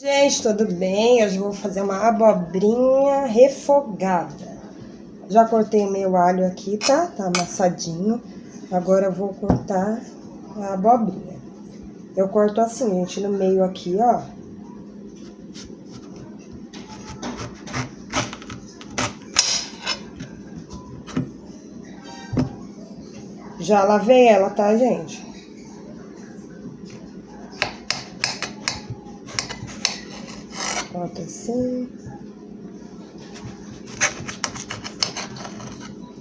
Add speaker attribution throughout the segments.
Speaker 1: Gente, tudo bem? Hoje eu vou fazer uma abobrinha refogada. Já cortei meu alho aqui, tá? Tá amassadinho. Agora eu vou cortar a abobrinha. Eu corto assim, gente, no meio aqui, ó. Já lavei ela, tá, gente? Corta assim.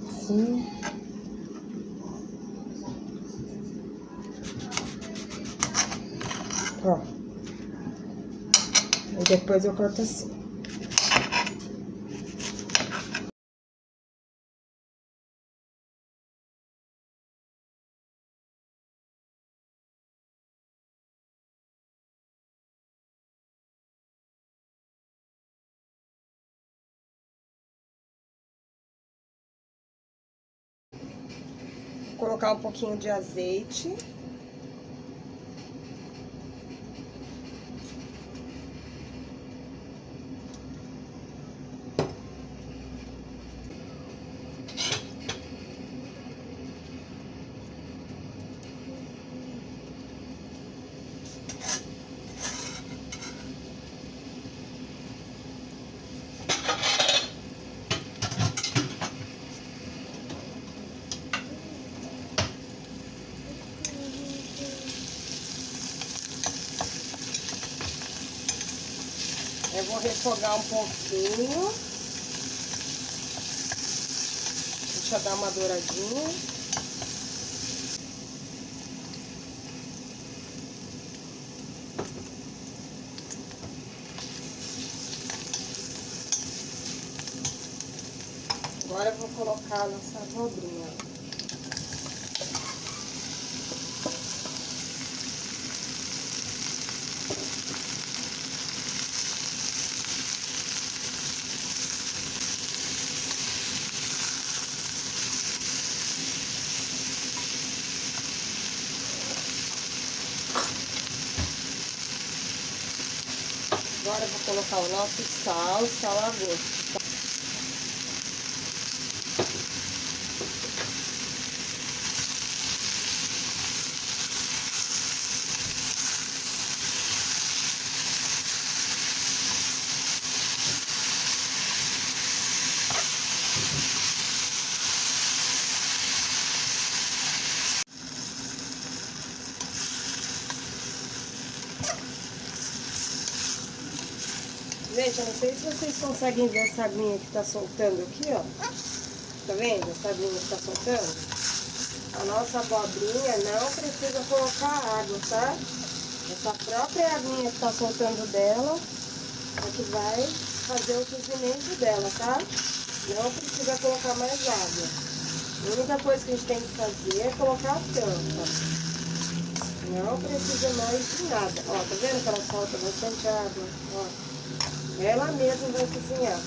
Speaker 1: Assim. Ó. E depois eu corto assim. Vou colocar um pouquinho de azeite. Eu vou refogar um pouquinho. Deixa eu dar uma douradinha. Agora eu vou colocar a nossa abobrinha. Agora eu vou colocar o nosso sal a gosto. Gente, eu não sei se vocês conseguem ver essa aguinha que tá soltando aqui, ó. Tá vendo essa aguinha que tá soltando? A nossa abobrinha não precisa colocar água, tá? Essa própria aguinha que tá soltando dela é que vai fazer o cozimento dela, tá? Não precisa colocar mais água. A única coisa que a gente tem que fazer é colocar a tampa. Não precisa mais de nada. Ó, tá vendo que ela solta bastante água? Ó. Ela mesma vai cozinhar.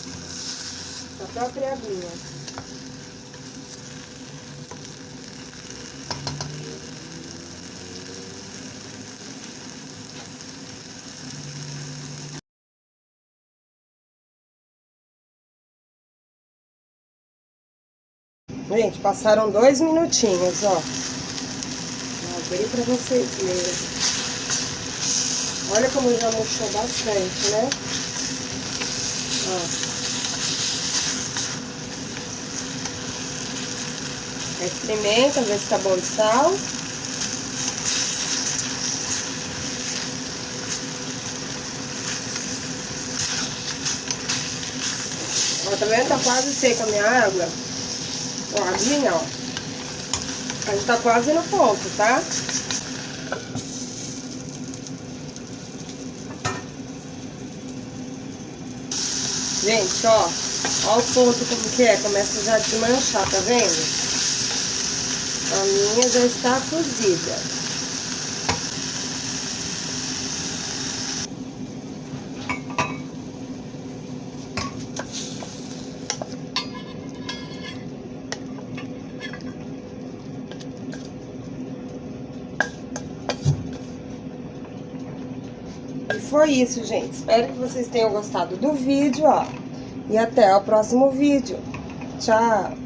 Speaker 1: A própria aguinha. Gente, passaram 2 minutinhos, ó. Vou abrir pra vocês verem. Olha como já murchou bastante, né? Ó. Experimenta, ver se tá bom de sal. Ó, tá vendo? Tá quase seca a minha água. Ó, a aguinha, ó. A gente tá quase no ponto, tá? Gente, ó. Ó o ponto como que é. Começa já a desmanchar, tá vendo? A minha já está cozida. foi isso, gente. Espero que vocês tenham gostado do vídeo, ó. E até o próximo vídeo. Tchau!